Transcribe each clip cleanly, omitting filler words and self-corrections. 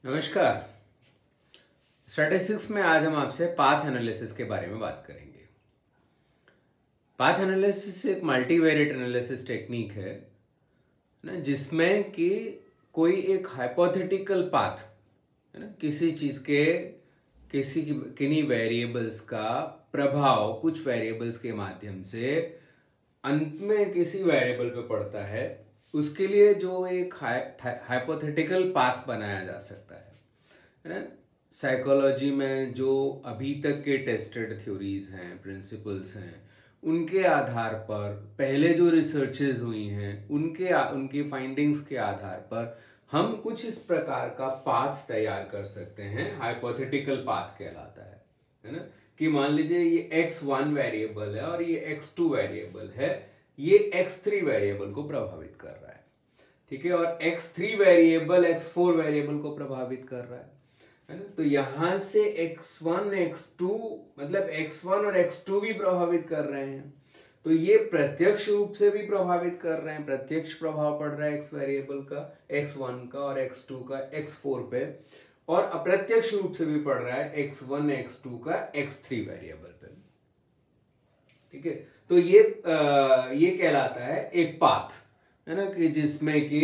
नमस्कार। स्टैटिस्टिक्स में आज हम आपसे पाथ एनालिसिस के बारे में बात करेंगे। पाथ एनालिसिस एक मल्टीवेरिएट एनालिसिस टेक्निक है ना, जिसमें कि कोई एक हाइपोथेटिकल पाथ है ना, किसी चीज के किन्हीं वेरिएबल्स का प्रभाव कुछ वेरिएबल्स के माध्यम से अंत में किसी वेरिएबल पे पड़ता है, उसके लिए जो एक हाइपोथेटिकल पाथ बनाया जा सकता है ना। साइकोलॉजी में जो अभी तक के टेस्टेड थ्योरीज हैं, प्रिंसिपल्स हैं, उनके आधार पर पहले जो रिसर्चेज हुई हैं उनकी फाइंडिंग्स के आधार पर हम कुछ इस प्रकार का पाथ तैयार कर सकते हैं। हाइपोथेटिकल पाथ कहलाता है ना, कि मान लीजिए ये x1 वेरिएबल है और ये x2 वेरिएबल है, ये x3 वेरिएबल को प्रभावित कर रहा है, ठीक है, और x3 वेरिएबल x4 वेरिएबल को प्रभावित कर रहा है ना। तो यहां से x1 x2 मतलब x1 और x2 भी प्रभावित कर रहे हैं, तो ये प्रत्यक्ष रूप से भी प्रभावित कर रहे हैं, प्रत्यक्ष प्रभाव पड़ रहा है x वेरिएबल का, x1 का और x2 का x4 पे, और अप्रत्यक्ष रूप से भी पड़ रहा है x1 x2 का x3 वेरिएबल पे, ठीक है। तो ये कहलाता है एक पाथ, है ना, कि जिसमें कि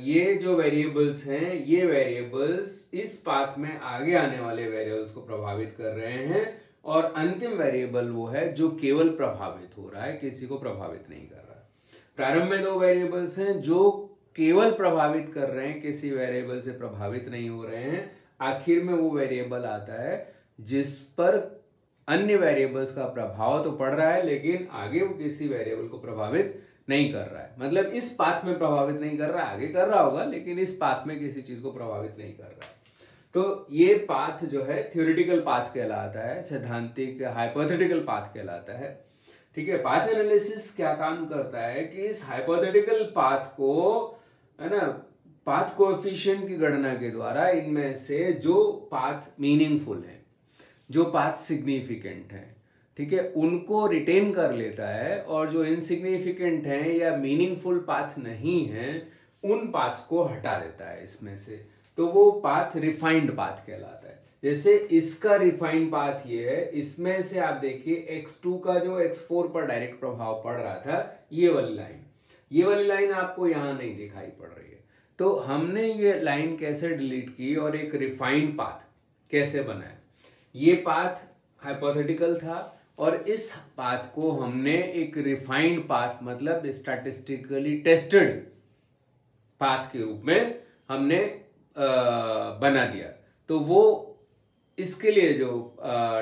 ये जो वेरिएबल्स हैं, ये वेरिएबल्स इस पाथ में आगे आने वाले वेरिएबल्स को प्रभावित कर रहे हैं, और अंतिम वेरिएबल वो है जो केवल प्रभावित हो रहा है, किसी को प्रभावित नहीं कर रहा। प्रारंभ में दो वेरिएबल्स हैं जो केवल प्रभावित कर रहे हैं, किसी वेरिएबल से प्रभावित नहीं हो रहे हैं। आखिर में वो वेरिएबल आता है जिस पर अन्य वेरिएबल्स का प्रभाव तो पड़ रहा है, लेकिन आगे वो किसी वेरिएबल को प्रभावित नहीं कर रहा है। मतलब इस पाथ में प्रभावित नहीं कर रहा है, आगे कर रहा होगा लेकिन इस पाथ में किसी चीज को प्रभावित नहीं कर रहा है। तो ये पाथ जो है थ्योरेटिकल पाथ कहलाता है, सैद्धांतिक हाइपोथेटिकल पाथ कहलाता है, ठीक है। पाथ एनालिसिस क्या काम करता है कि इस हाइपोथेटिकल पाथ को, है ना, पाथ कोएफिशिएंट की गणना के द्वारा इनमें से जो पाथ मीनिंगफुल है, जो पाथ सिग्निफिकेंट है, ठीक है, उनको रिटेन कर लेता है, और जो इनसिग्निफिकेंट हैं या मीनिंगफुल पाथ नहीं है उन पाथ्स को हटा देता है इसमें से। तो वो पाथ रिफाइंड पाथ कहलाता है। जैसे इसका रिफाइंड पाथ ये है, इसमें से आप देखिए x2 का जो x4 पर डायरेक्ट प्रभाव पड़ रहा था, ये वाली लाइन आपको यहां नहीं दिखाई पड़ रही है। तो हमने ये लाइन कैसे डिलीट की और एक रिफाइंड पाथ कैसे बनाया। ये पाथ हाइपोथेटिकल था और इस पाथ को हमने एक रिफाइंड पाथ मतलब स्टैटिस्टिकली टेस्टेड पाथ के रूप में हमने बना दिया। तो वो इसके लिए जो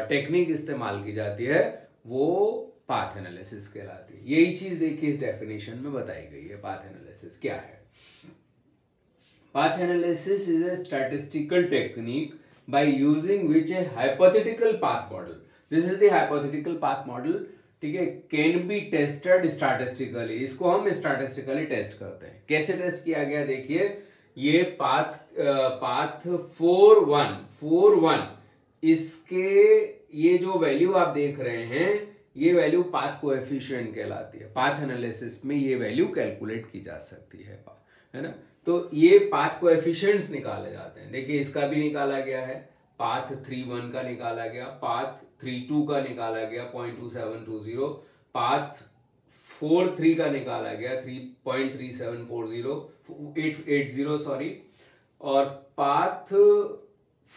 टेक्निक इस्तेमाल की जाती है वो पाथ एनालिसिस कहलाती है। यही चीज देखिए इस डेफिनेशन में बताई गई है। पाथ एनालिसिस क्या है? Path analysis is a statistical technique by using which a hypothetical path model, this is the hypothetical path model, ठीक है, can be tested statistically। इसको हम statistically टेस्ट करते हैं। कैसे टेस्ट किया गया देखिए, ये पाथ 4-1 इसके ये जो वैल्यू आप देख रहे हैं, ये वैल्यू पाथ कोएफिशिएंट कहलाती है। पाथ एनालिसिस में ये वैल्यू कैलकुलेट की जा सकती है ना। तो ये पाथ कोएफिशिएंट्स निकाले जाते हैं। देखिए इसका भी निकाला गया है, पाथ 3-1 का निकाला गया, पाथ 3-2 का निकाला गया 0.2720, पाथ 4-3 का निकाला गया 3.3740 सॉरी, और पाथ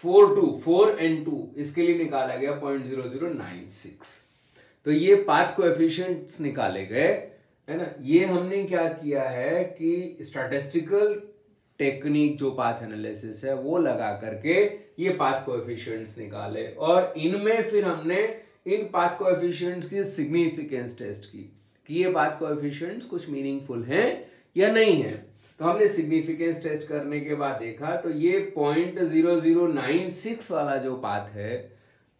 4 इसके लिए निकाला गया 0.0096। तो ये पाथ कोएफिशिएंट्स निकाले गए, है ना। ये हमने क्या किया है कि स्टैटिस्टिकल टेक्निक जो पाथ एनालिसिस है वो लगा करके ये पाथ कोएफिशिएंट्स निकाले, और इनमें फिर हमने इन पाथ कोएफिशिएंट्स की सिग्निफिकेंस टेस्ट की कि ये पाथ कोएफिशिएंट्स कुछ मीनिंगफुल हैं या नहीं है। तो हमने सिग्निफिकेंस टेस्ट करने के बाद देखा तो ये 0.0096 वाला जो पाथ है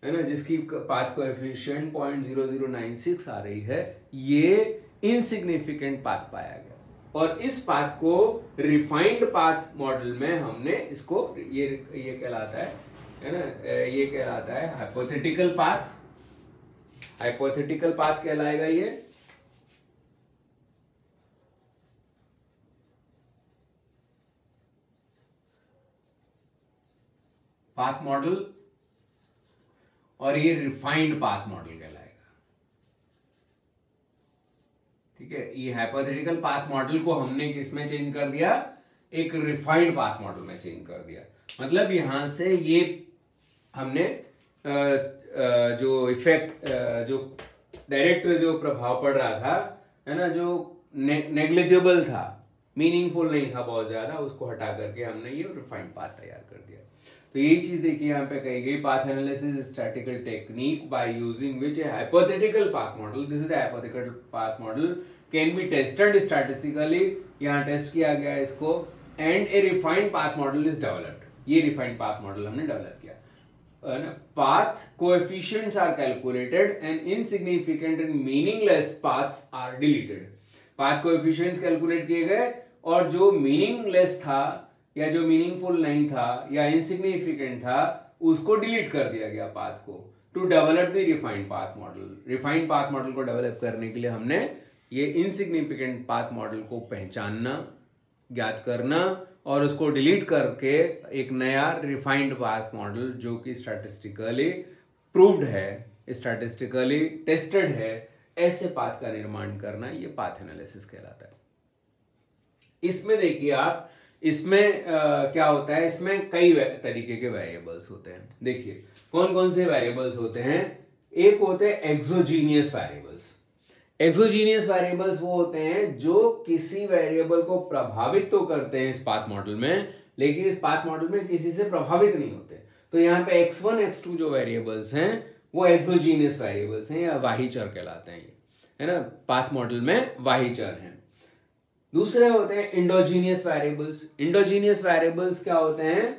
ना, जिसकी पाथ कोएफिशिएंट 0.0096 आ रही है, ये इनसिग्निफिकेंट पाथ पाया गया। और इस पाथ को रिफाइंड पाथ मॉडल में हमने इसको ये कहलाता है ना, ये कहलाता है हाइपोथेटिकल पाथ। हाइपोथेटिकल पाथ कहलाएगा ये। पाथ मॉडल और ये रिफाइंड पाथ मॉडल कहलाएगा। ठीक है, ये हाइपोथेटिकल पाथ मॉडल को हमने किस में चेंज कर दिया, एक रिफाइंड पाथ मॉडल में चेंज कर दिया। मतलब यहां से ये हमने जो इफेक्ट, जो डायरेक्ट जो प्रभाव पड़ रहा था, है ना, जो नेग्लिजिबल था, मीनिंगफुल नहीं था बहुत ज्यादा, उसको हटा करके हमने ये रिफाइंड पाथ तैयार कर दिया। तो यही चीज देखिए यहाँ पे कही गई, path analysis statistical technique by using which A hypothetical path model, this is the hypothetical path model can be tested statistically, यहाँ टेस्ट किया गया इसको, and A refined path model is developed. ये रिफाइंड पाथ मॉडल हमने develop किया। Path coefficients are calculated and insignificant and meaningless paths are deleted. Path coefficients calculate किए गए और जो मीनिंगलेस था या जो मीनिंगफुल नहीं था या इनसिग्निफिकेंट था उसको डिलीट कर दिया गया पाथ को, to develop the refined path model. Refined path model को डेवलप करने के लिए हमने ये इनसिग्निफिकेंट पाथ मॉडल को पहचानना, ज्ञात करना और उसको डिलीट करके एक नया रिफाइंड पाथ मॉडल जो कि स्टैटिस्टिकली प्रूव्ड है, स्टैटिस्टिकली टेस्टेड है, ऐसे पाथ का निर्माण करना, ये पाथ एनालिसिस कहलाता है। इसमें देखिए आप, इसमें क्या होता है, इसमें कई तरीके के वेरिएबल्स होते हैं। देखिए कौन कौन से वेरिएबल्स होते हैं। एक होते हैं एक्सोजीनियस वेरिएबल्स। एक्सोजीनियस वेरिएबल्स वो होते हैं जो किसी वेरिएबल को प्रभावित तो करते हैं इस पाथ मॉडल में, लेकिन इस पाथ मॉडल में किसी से प्रभावित नहीं होते। तो यहाँ पे x1 x2 जो वेरिएबल्स हैं वो एक्सोजीनियस वेरिएबल्स हैं या वाही-चर कहलाते हैं, है ना, पाथ मॉडल में वाही-चर हैं। दूसरे होते हैं इंडोजीनियस वेरिएबल्स। इंडोजीनियस वेरिएबल्स क्या होते हैं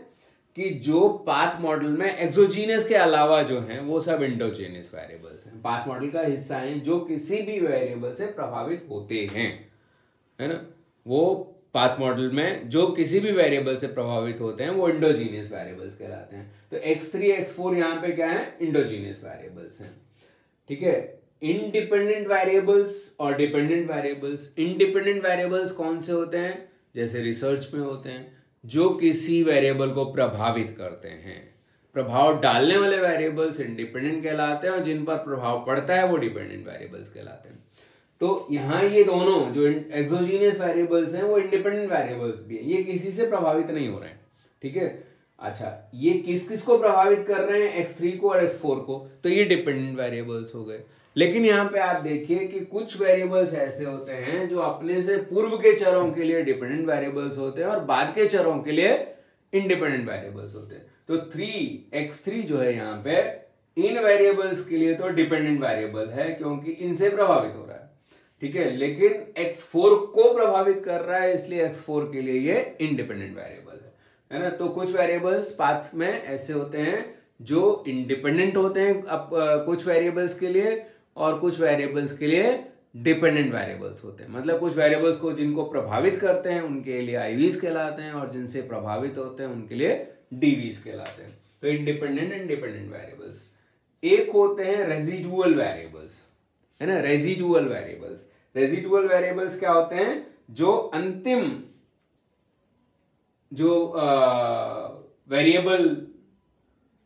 कि जो पाथ मॉडल में एक्सोजीनियस के अलावा जो हैं वो सब इंडोजीनियस वेरिएबल्स हैं, पाथ मॉडल का हिस्सा हैं, जो किसी भी वेरिएबल से प्रभावित होते हैं, है ना, वो पाथ मॉडल में जो किसी भी वेरिएबल से प्रभावित होते हैं वो इंडोजीनियस वेरिएबल्स कहलाते हैं। तो x3 x4 यहाँ पे क्या है, इंडोजीनियस वेरिएबल्स हैं। ठीक है, इंडिपेंडेंट वेरिएबल्स और डिपेंडेंट वेरिएबल्स। इंडिपेंडेंट वेरिएबल्स कौन से होते हैं, जैसे रिसर्च में होते हैं, जो किसी वेरिएबल को प्रभावित करते हैं। प्रभाव डालने वाले वेरिएबल्स इंडिपेंडेंट कहलाते हैं और जिन पर प्रभाव पड़ता है वो डिपेंडेंट वेरिएबल्स कहलाते हैं। तो यहाँ ये दोनों जो एक्सोजीनियस वेरिएबल्स हैं वो इंडिपेंडेंट वेरिएबल्स भी हैं, ये किसी से प्रभावित नहीं हो रहे हैं। ठीक है, अच्छा, ये किस किस को प्रभावित कर रहे हैं, x3 को और x4 को, तो ये डिपेंडेंट वेरिएबल्स हो गए। लेकिन यहाँ पे आप देखिए कि कुछ वेरिएबल्स ऐसे होते हैं जो अपने से पूर्व के चरों के लिए डिपेंडेंट वेरिएबल्स होते हैं और बाद के चरों के लिए इंडिपेंडेंट वेरिएबल्स होते हैं। तो x3 जो है यहाँ पे इन वेरिएबल्स के लिए तो डिपेंडेंट वेरिएबल है क्योंकि इनसे प्रभावित हो रहा है। ठीक है, लेकिन x4 को प्रभावित कर रहा है, इसलिए x4 के लिए ये इंडिपेंडेंट वेरिएबल है ना। तो कुछ वेरिएबल्स पाथ में ऐसे होते हैं जो इंडिपेंडेंट होते हैं अब कुछ वेरिएबल्स के लिए, और कुछ वेरिएबल्स के लिए डिपेंडेंट वेरिएबल्स होते हैं। मतलब कुछ वेरिएबल्स को जिनको प्रभावित करते हैं उनके लिए आईवीज कहलाते हैं और जिनसे प्रभावित होते हैं उनके लिए डीवीज कहलाते हैं। तो इंडिपेंडेंट एंड डिपेंडेंट वेरिएबल्स। एक होते हैं रेजिडुअल वेरिएबल्स, है ना, रेजिडुअल वेरिएबल्स। रेजिडुअल वेरिएबल्स क्या होते हैं, जो अंतिम जो वेरिएबल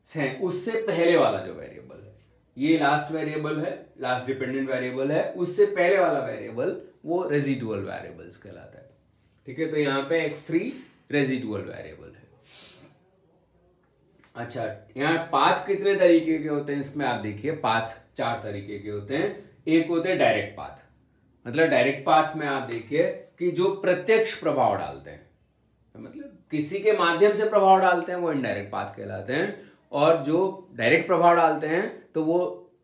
है उससे पहले वाला जो वेरिएबल है, ये लास्ट वेरिएबल है, लास्ट डिपेंडेंट वेरिएबल है, उससे पहले वाला वेरिएबल वो रेजिडुअल वेरिएबल्स कहलाता है। ठीक है, तो यहां पे x3 रेजिडुअल वेरिएबल है। अच्छा, यहाँ पाथ कितने तरीके के होते हैं, इसमें आप देखिए पाथ 4 तरीके के होते हैं। एक होते हैं डायरेक्ट पाथ, मतलब डायरेक्ट पाथ में आप देखिए कि जो प्रत्यक्ष प्रभाव डालते हैं, मतलब किसी के माध्यम से प्रभाव डालते हैं वो इनडायरेक्ट पाथ कहलाते हैं, और जो डायरेक्ट प्रभाव डालते हैं तो वो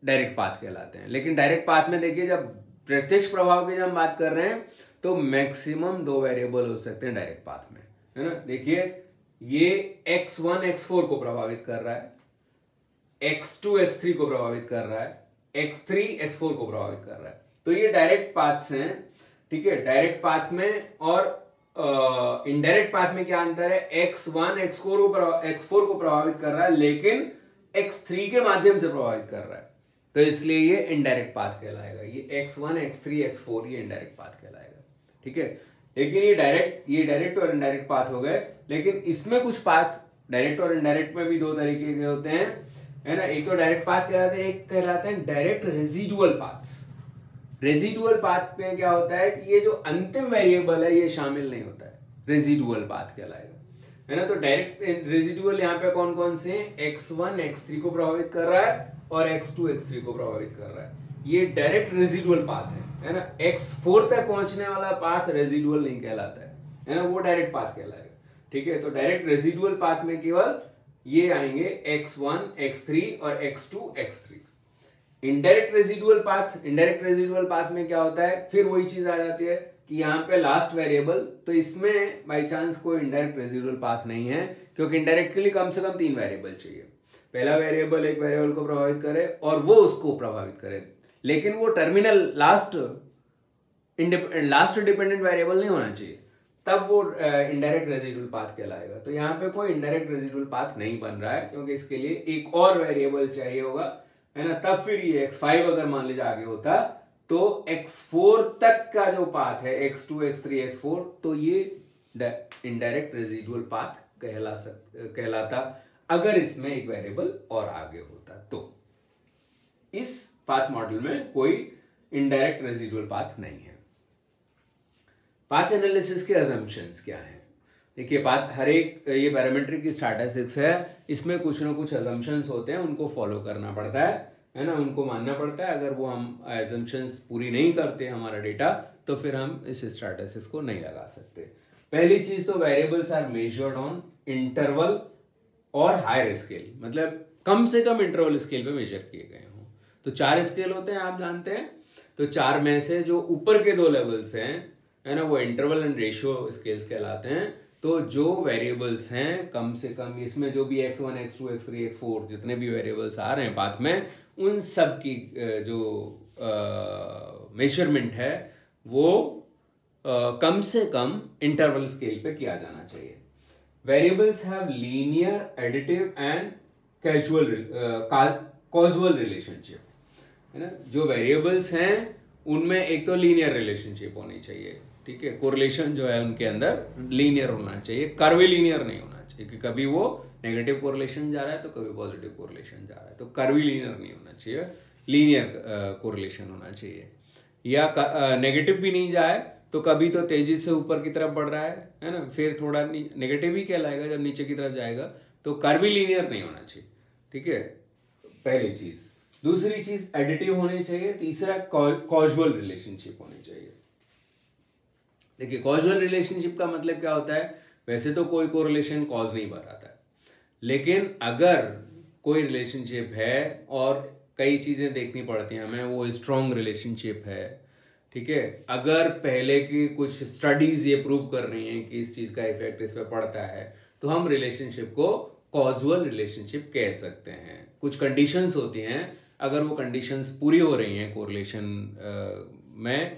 डायरेक्ट पाथ कहलाते हैं। लेकिन डायरेक्ट पाथ में देखिए जब प्रत्यक्ष प्रभाव की जब हम बात कर रहे हैं तो मैक्सिमम 2 वेरिएबल हो सकते हैं डायरेक्ट पाथ में, है ना। देखिए ये x1 x4 को प्रभावित कर रहा है, x2 x3 को प्रभावित कर रहा है, x3 x4 को प्रभावित कर रहा है। तो ये डायरेक्ट पाथ्स हैं। ठीक है, डायरेक्ट पाथ में और इनडायरेक्ट पाथ में क्या अंतर है, x1 x4 को प्रभावित कर रहा है लेकिन x3 के माध्यम से प्रभावित कर रहा है, तो इसलिए ये इनडायरेक्ट पाथ कहलाएगा। ये x1 x3 x4 ये इनडायरेक्ट पाथ कहलाएगा। ठीक है, लेकिन ये डायरेक्ट और इनडायरेक्ट पाथ हो गए, लेकिन इसमें कुछ पाथ डायरेक्ट और इनडायरेक्ट में भी दो तरीके के होते हैं, है ना। एक तो डायरेक्ट पाथ कहलाते हैं, एक कहलाते हैं direct residual paths. Residual path में क्या होता है कि ये जो अंतिम वेरिएबल है ये शामिल नहीं होता है, रेजिडुअल पाथ कहलाएगा, है ना। तो डायरेक्ट रेजिडुअल यहाँ पे कौन कौन से हैं, x1 x3 को प्रभावित कर रहा है और x2 x3 को प्रभावित कर रहा है, ये डायरेक्ट रेजिडुअल पाथ है ना। x4 तक पहुंचने वाला पाथ रेजिडुअल नहीं कहलाता है ना, वो डायरेक्ट पाथ कहलाएगा, ठीक है। तो डायरेक्ट रेजिडुअल पाथ में केवल ये आएंगे x1 x3 और x2 x3। Indirect residual path में क्या होता है, फिर वही चीज आ जाती है कि यहाँ पे लास्ट वेरिएबल, तो इसमें बाय चांस कोई इनडायरेक्ट रेजिडुअल पाथ नहीं है, क्योंकि इनडायरेक्ट के लिए कम से कम 3 वेरिएबल चाहिए। पहला वेरिएबल एक वेरिएबल को प्रभावित करे और वो उसको प्रभावित करे, लेकिन वो टर्मिनल लास्ट डिपेंडेंट वेरिएबल नहीं होना चाहिए, तब वो इनडायरेक्ट रेजिडुअल पाथ कहलाएगा। तो यहाँ पे कोई इनडायरेक्ट रेजिडुअल पाथ नहीं बन रहा है, क्योंकि इसके लिए एक और वेरिएबल चाहिए होगा, है ना। तब फिर ये x5 अगर मान लीजिए आगे होता तो x4 तक का जो पाथ है x2 x3 x4, तो ये इनडायरेक्ट रेजिडुअल पाथ कहलाता अगर इसमें एक वेरिएबल और आगे होता। तो इस पाथ मॉडल में कोई इनडायरेक्ट रेजिडुअल पाथ नहीं है। पाथ एनालिसिस के अजम्पशंस क्या हैं? देखिए, पाथ हर एक ये पैरामीट्रिक स्टैटिस्टिक्स है, इसमें कुछ ना कुछ अजम्पशंस होते हैं, उनको फॉलो करना पड़ता है ना, उनको मानना पड़ता है। अगर वो हम अजम्पशंस पूरी नहीं करते हमारा डेटा, तो फिर हम इस स्टैटिस्टिक्स को नहीं लगा सकते। पहली चीज तो variables are measured on interval और हायर स्केल, मतलब कम से कम इंटरवल स्केल पे मेजर किए गए हों। तो 4 स्केल होते हैं, आप जानते हैं। तो 4 में से जो ऊपर के 2 लेवल्स हैं, है ना, वो इंटरवल एंड रेशियो स्केल्स कहलाते हैं। तो जो वेरिएबल्स हैं कम से कम, इसमें जो भी x1 x2 x3 x4 जितने भी वेरिएबल्स आ रहे हैं पाथ में, उन सब की जो मेजरमेंट है वो कम से कम इंटरवल स्केल पे किया जाना चाहिए। Variables have linear, additive and casual relationship, है ना। जो वेरिएबल्स हैं उनमें एक तो लीनियर रिलेशनशिप होनी चाहिए, ठीक है। कोरिलेशन जो है उनके अंदर लीनियर होना चाहिए, कर्वी लीनियर नहीं होना चाहिए कि कभी वो नेगेटिव कोरिलेशन जा रहा है तो कभी पॉजिटिव कोरिलेशन जा रहा है। तो कर्वी लीनियर नहीं होना चाहिए, लीनियर कोरिलेशन होना चाहिए। या नेगेटिव भी नहीं जाए तो कभी तो तेजी से ऊपर की तरफ बढ़ रहा है ना, फिर थोड़ा नेगेटिव ही कहलाएगा जब नीचे की तरफ जाएगा। तो कर्वी लीनियर नहीं होना चाहिए, ठीक है, पहली चीज। दूसरी चीज एडिटिव होनी चाहिए। तीसरा कॉजुअल रिलेशनशिप होनी चाहिए। देखिए, कॉजुअल रिलेशनशिप का मतलब क्या होता है? वैसे तो कोई कोरिलेशन कॉज नहीं बताता है, लेकिन अगर कोई रिलेशनशिप है और कई चीजें देखनी पड़ती हैं हमें, वो स्ट्रॉन्ग रिलेशनशिप है, ठीक है। अगर पहले की कुछ स्टडीज ये प्रूव कर रही हैं कि इस चीज का इफेक्ट इस पर पड़ता है, तो हम रिलेशनशिप को कॉजुअल रिलेशनशिप कह सकते हैं। कुछ कंडीशंस होती हैं, अगर वो कंडीशंस पूरी हो रही हैं कोरिलेशन में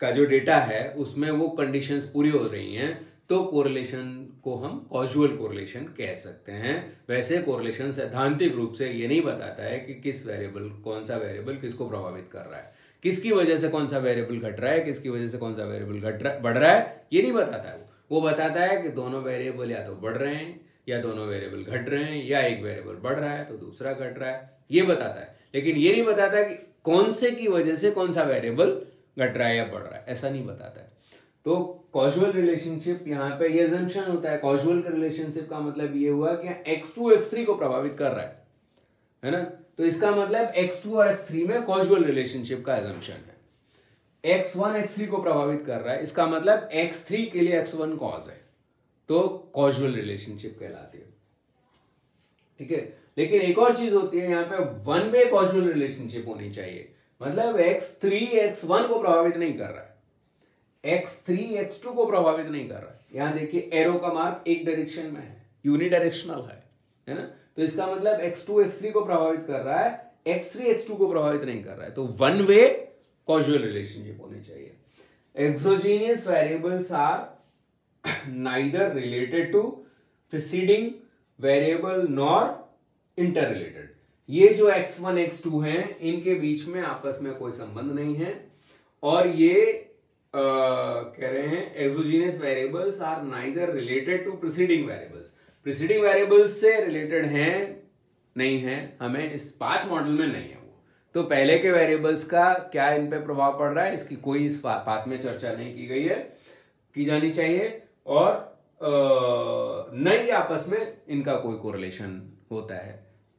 का जो डेटा है उसमें वो कंडीशंस पूरी हो रही हैं, तो कोरिलेशन को हम कॉजुअल कोरिलेशन कह सकते हैं। वैसे कोरिलेशन सैद्धांतिक रूप से ये नहीं बताता है कि किस वेरिएबल, कौन सा वेरिएबल किसको प्रभावित कर रहा है, किसकी वजह से कौन सा वेरिएबल घट रहा है, किसकी वजह से कौन सा वेरिएबल बढ़ रहा है, ये नहीं बताता है। वो बताता है कि दोनों वेरिएबल या तो बढ़ रहे हैं या दोनों वेरिएबल घट रहे हैं, या एक वेरिएबल बढ़ रहा है तो दूसरा घट रहा है, ये बताता है। लेकिन ये नहीं बताता कि कौन से की वजह से कौन सा वेरिएबल घट रहा है या बढ़ रहा है, ऐसा नहीं बताता है। तो कॉजुअल रिलेशनशिप यहाँ पे ये अजम्पशन होता है। कॉजुअल रिलेशनशिप का मतलब ये हुआ कि x2 x3 को प्रभावित कर रहा है ना। तो इसका मतलब x2 और x3 में कॉजुअल रिलेशनशिप का अजम्पशन है। x1 x3 को प्रभावित कर रहा है, इसका मतलब x3 के लिए x1 कॉज है, तो कॉजुअल रिलेशनशिप कहलाती है, ठीक है। लेकिन एक और चीज होती है, यहाँ पे वन वे कॉजुअल रिलेशनशिप होनी चाहिए, मतलब x3 x1 को प्रभावित नहीं कर रहा है, x3 x2 को प्रभावित नहीं कर रहा है। यहां देखिए एरो का मार्क एक डायरेक्शन में है, यूनिडायरेक्शनल है ना। तो इसका मतलब x2 x3 को प्रभावित कर रहा है, x3 x2 को प्रभावित नहीं कर रहा है। तो वन वे कॉजुअल रिलेशनशिप होनी चाहिए। Exogenous variables are neither related to preceding variable nor interrelated. ये जो x1 x2 हैं, इनके बीच में आपस में कोई संबंध नहीं है, और ये कह रहे हैं exogenous variables are neither related to preceding variables, preceding variables से रिलेटेड हैं नहीं है, हमें इस पाथ मॉडल में नहीं है वो। तो पहले के वेरिएबल्स का क्या इन पे प्रभाव पड़ रहा है इसकी कोई इस पाथ में चर्चा नहीं की गई है, की जानी चाहिए, और न ही आपस में इनका कोई कोरिलेशन होता है।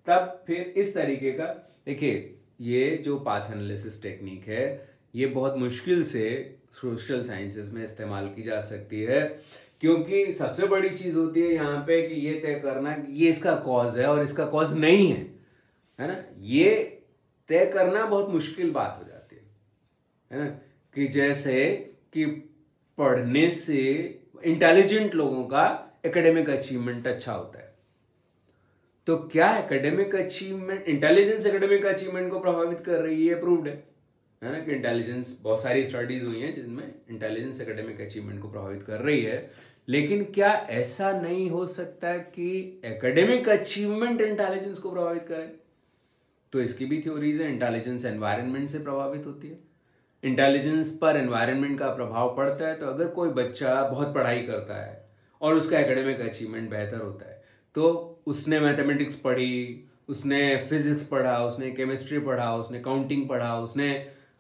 तब फिर इस तरीके का, देखिए ये जो पाथ एनालिसिस टेक्निक है ये बहुत मुश्किल से सोशल साइंसेस में इस्तेमाल की जा सकती है, क्योंकि सबसे बड़ी चीज होती है यहाँ पे कि ये तय करना कि ये इसका कॉज है और इसका कॉज नहीं है ना, ये तय करना बहुत मुश्किल बात हो जाती है ना। कि जैसे कि पढ़ने से इंटेलिजेंट लोगों का एकेडमिक अचीवमेंट अच्छा होता है, तो क्या academic achievement, intelligence academic achievement को प्रभावित कर रही है? प्रूव्ड है ना कि इंटेलिजेंस, बहुत सारी स्टडीज हुई हैं जिनमें इंटेलिजेंस एकेडमिक अचीवमेंट को प्रभावित कर रही है, लेकिन क्या ऐसा नहीं हो सकता कि एकेडमिक अचीवमेंट इंटेलिजेंस को प्रभावित करे? तो इसकी भी थ्योरीज है। इंटेलिजेंस एनवायरनमेंट से प्रभावित होती है, इंटेलिजेंस पर एनवायरनमेंट का प्रभाव पड़ता है। तो अगर कोई बच्चा बहुत पढ़ाई करता है और उसका एकेडमिक अचीवमेंट बेहतर होता है, तो उसने मैथमेटिक्स पढ़ी, उसने फिजिक्स पढ़ा, उसने केमिस्ट्री पढ़ा, उसने काउंटिंग पढ़ा, उसने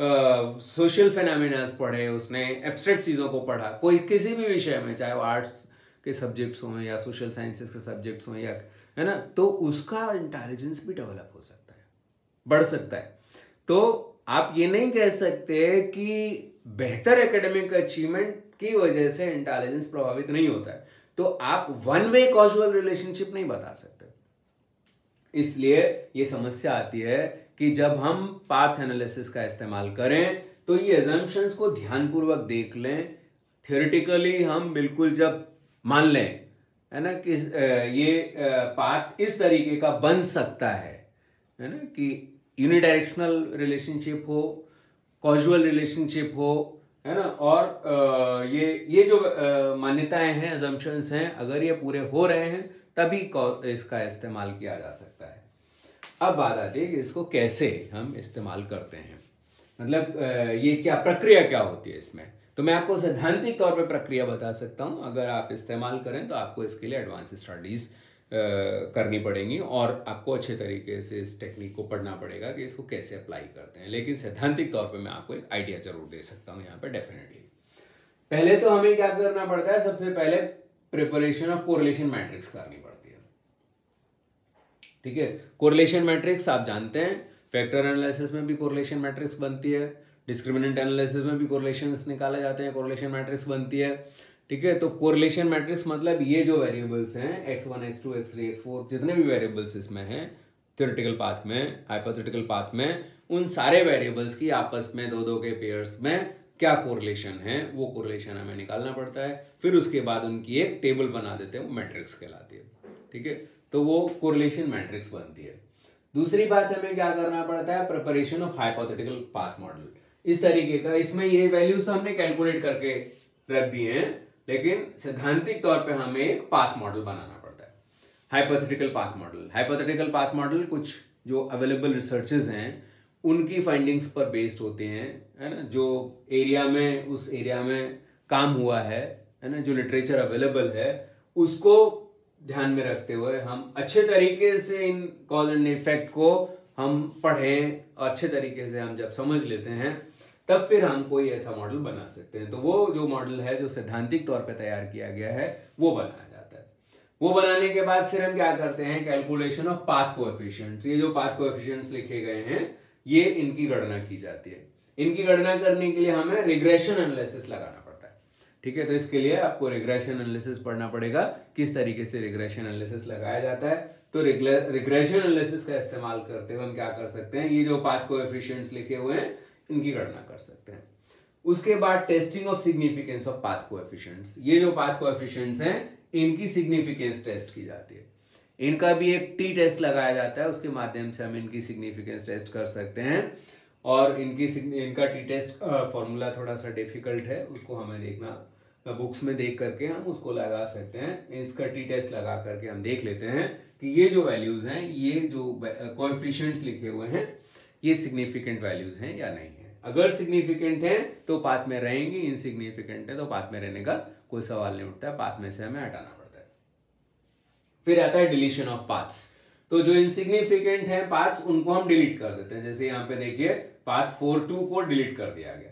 सोशल फेनोमेनास पढ़े, उसने एब्स्ट्रैक्ट चीज़ों को पढ़ा, कोई किसी भी विषय में, चाहे वो आर्ट्स के सब्जेक्ट्स हों या सोशल साइंसेस के सब्जेक्ट्स हों, या है ना, तो उसका इंटेलिजेंस भी डेवलप हो सकता है, बढ़ सकता है। तो आप ये नहीं कह सकते कि बेहतर एकेडमिक अचीवमेंट की वजह से इंटेलिजेंस प्रभावित नहीं होता है, तो आप वन वे कॉजुअल रिलेशनशिप नहीं बता सकते। इसलिए ये समस्या आती है कि जब हम पाथ एनालिसिस का इस्तेमाल करें तो ये अजम्पशंस को ध्यानपूर्वक देख लें। थियोरेटिकली हम बिल्कुल जब मान लें, है ना, कि ये पाथ इस तरीके का बन सकता है ना, कि यूनिडायरेक्शनल रिलेशनशिप हो, कॉजुअल रिलेशनशिप हो, है ना, और ये जो मान्यताएं हैं, अजम्पशंस हैं, अगर ये पूरे हो रहे हैं तभी इसका इस्तेमाल किया जा सकता है। अब बात आती है कि इसको कैसे हम इस्तेमाल करते हैं, मतलब ये क्या प्रक्रिया क्या होती है इसमें। तो मैं आपको सैद्धांतिक तौर पे प्रक्रिया बता सकता हूं, अगर आप इस्तेमाल करें तो आपको इसके लिए एडवांस स्टडीज करनी पड़ेंगी और आपको अच्छे तरीके से इस टेक्निक को पढ़ना पड़ेगा कि इसको कैसे अप्लाई करते हैं। लेकिन सैद्धांतिक तौर पे मैं आपको एक आइडिया जरूर दे सकता हूँ यहाँ पे डेफिनेटली। पहले तो हमें क्या करना पड़ता है, सबसे पहले प्रिपरेशन ऑफ कोरिलेशन मैट्रिक्स करनी पड़ती है। ठीक है, कोरिलेशन मैट्रिक्स आप जानते हैं, फैक्टर एनालिसिस में भी कोरिलेशन मैट्रिक्स बनती है, डिस्क्रिमिनेंट एनालिसिस में भी कोरिलेशंस निकाले जाते हैं, कोरिलेशन मैट्रिक्स बनती है। ठीक है, तो कोरिलेशन मैट्रिक्स मतलब ये जो वेरिएबल्स हैं x1 x2 x3 x4 जितने भी वेरिएबल्स इसमें हैं थ्योरेटिकल पाथ में, हाइपोथेटिकल पाथ में, उन सारे वेरिएबल्स की आपस में दो के पेयर्स में क्या कोरिलेशन है, वो कोरिलेशन हमें निकालना पड़ता है। फिर उसके बाद उनकी एक टेबल बना देते हैं, वो मैट्रिक्स कहलाती है। ठीक है, तो वो कोरिलेशन मैट्रिक्स बनती है। दूसरी बात हमें क्या करना पड़ता है, preparation of hypothetical path model. इस तरीके का, इसमें ये वैल्यूज तो हमने कैलकुलेट करके रख दिए हैं, लेकिन सैद्धांतिक तौर पे हमें एक पाथ मॉडल बनाना पड़ता है, hypothetical path model. Hypothetical path model कुछ जो अवेलेबल रिसर्चेस हैं उनकी फाइंडिंग्स पर बेस्ड होते हैं, है ना, जो एरिया में, उस एरिया में काम हुआ है ना, जो लिटरेचर अवेलेबल है उसको ध्यान में रखते हुए हम अच्छे तरीके से इन कॉज एंड इफेक्ट को हम पढ़ें, और अच्छे तरीके से हम जब समझ लेते हैं तब फिर हम कोई ऐसा मॉडल बना सकते हैं। तो वो जो मॉडल है जो सैद्धांतिक तौर पे तैयार किया गया है वो बनाया जाता है। वो बनाने के बाद फिर हम क्या करते हैं, कैलकुलेशन ऑफ पाथ कोएफिशिएंट्स। ये जो पाथ कोएफिशिएंट्स लिखे गए हैं ये इनकी गणना की जाती है। इनकी गणना करने के लिए हमें रिग्रेशन एनालिसिस लगाना पड़ता है। ठीक है, तो इसके लिए आपको रिग्रेशन एनालिसिस पढ़ना पड़ेगा, किस तरीके से रिग्रेशन एनालिसिस लगाया जाता है। तो रिग्रेशन एनालिसिस का इस्तेमाल करते हुए हम क्या कर सकते हैं, ये जो पाथ कोएफिशिएंट्स लिखे हुए हैं इनकी गणना कर सकते हैं। उसके बाद testing of significance of path coefficients. ये जो पाथ कोएफिशिएंट्स हैं इनकी सिग्निफिकेंस टेस्ट की जाती है। इनका भी एक टी टेस्ट लगाया जाता है, उसके माध्यम से हम इनकी सिग्निफिकेंस टेस्ट कर सकते हैं। और इनका टी टेस्ट फॉर्मूला थोड़ा सा डिफिकल्ट है, उसको हमें देखना, बुक्स में देख करके हम उसको लगा सकते हैं। इसका टी टेस्ट लगा करके हम देख लेते हैं कि ये जो वैल्यूज हैं, ये जो कोएफिशिएंट्स लिखे हुए हैं ये सिग्निफिकेंट वैल्यूज हैं या नहीं है। अगर सिग्निफिकेंट है तो पाथ में रहेंगी, इनसिग्निफिकेंट है तो पाथ में रहने का कोई सवाल नहीं उठता है, पाथ में से हमें हटाना पड़ता है। फिर आता है डिलीशन ऑफ पाथ्स। तो जो इनसिग्निफिकेंट है पाथ्स उनको हम डिलीट कर देते हैं। जैसे यहाँ पे देखिए पाथ 4-2 को डिलीट कर दिया गया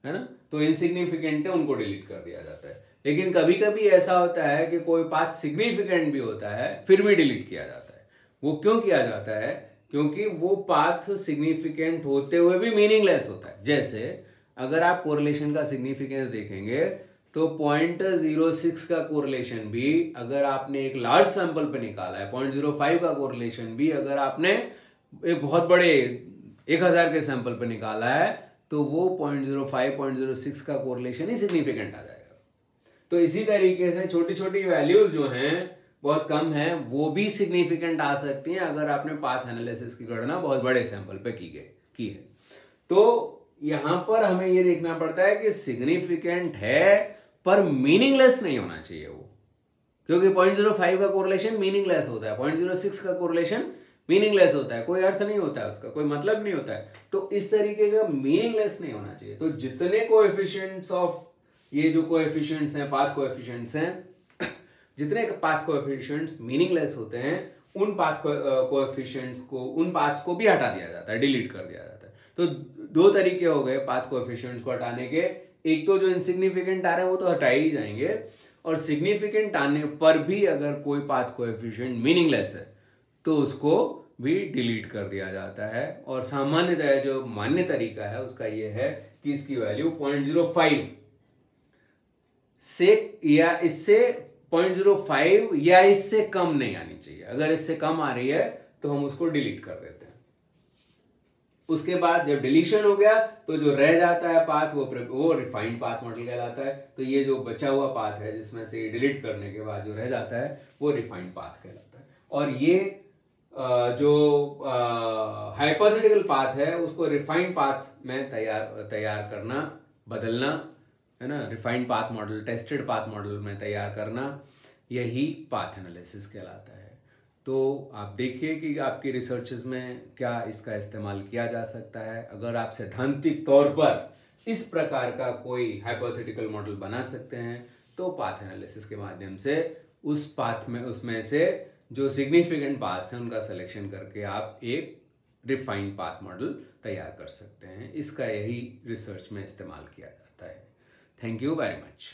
है ना, तो इनसिग्निफिकेंट है उनको डिलीट कर दिया जाता है। लेकिन कभी कभी ऐसा होता है कि कोई पाथ सिग्निफिकेंट भी होता है फिर भी डिलीट किया जाता है। वो क्यों किया जाता है? क्योंकि वो पाथ सिग्निफिकेंट होते हुए भी मीनिंगलेस होता है। जैसे अगर आप कोरिलेशन का सिग्निफिकेंस देखेंगे तो 0.06 का कोरिलेशन भी अगर आपने एक लार्ज सैंपल पे निकाला है, 0.05 का कोरिलेशन भी अगर आपने एक बहुत बड़े 1000 के सैंपल पे निकाला है तो वो 0.05 0.06 का कोरिलेशन ही सिग्निफिकेंट आ जाएगा। तो इसी तरीके से छोटी छोटी वैल्यूज जो हैं बहुत कम है वो भी सिग्निफिकेंट आ सकती हैं अगर आपने पाथ एनालिसिस की गणना बहुत बड़े सैंपल पे की है। तो यहां पर हमें ये देखना पड़ता है कि सिग्निफिकेंट है पर मीनिंगलेस नहीं होना चाहिए वो, क्योंकि 0.05 का कोरिलेशन मीनिंगलेस होता है, 0.06 का कोरिलेशन मीनिंगलेस होता है, कोई अर्थ नहीं होता है उसका, कोई मतलब नहीं होता है। तो इस तरीके का मीनिंगलेस नहीं होना चाहिए। तो जितने कोएफिशिएंट्स ऑफ ये जो कोएफिशिएंट्स हैं, पाथ कोएफिशिएंट्स हैं, जितने पाथ कोएफिशिएंट्स मीनिंगलेस होते हैं उन पाथ कोएफिशिएंट्स को, उन पाथ्स को भी हटा दिया जाता है, डिलीट कर दिया जाता है। तो दो तरीके हो गए पाथ कोएफिशिएंट्स को हटाने के। एक तो जो इनसिग्निफिकेंट आ रहे हैं वो तो हटाए ही जाएंगे, और सिग्निफिकेंट आने पर भी अगर कोई पाथ कोएफिशिएंट मीनिंगलेस है तो उसको भी डिलीट कर दिया जाता है। और सामान्यतः जो मान्य तरीका है उसका ये है कि इसकी वैल्यू 0.05 से या इससे 0.05 या इससे कम नहीं आनी चाहिए। अगर इससे कम आ रही है तो हम उसको डिलीट कर देते हैं। उसके बाद जब डिलीशन हो गया तो जो रह जाता है पाथ वो रिफाइंड पाथ मॉडल कहलाता है। तो ये जो बचा हुआ पाथ है जिसमें से डिलीट करने के बाद जो रह जाता है वो रिफाइंड पाथ कहलाता है। और ये जो हाइपोथेटिकल पाथ है उसको रिफाइंड पाथ में तैयार करना, बदलना है ना, refined path model, tested path model में तैयार करना, यही पाथ एनालिसिस कहलाता है। तो आप देखिए कि आपकी रिसर्चेस में क्या इसका इस्तेमाल किया जा सकता है। अगर आप सैद्धांतिक तौर पर इस प्रकार का कोई हाइपोथेटिकल मॉडल बना सकते हैं तो पाथ एनालिसिस के माध्यम से उस पाथ में, उसमें से जो सिग्निफिकेंट पाथ्स हैं उनका सिलेक्शन करके आप एक रिफाइंड पाथ मॉडल तैयार कर सकते हैं। इसका यही रिसर्च में इस्तेमाल किया जाता है। Thank you very much.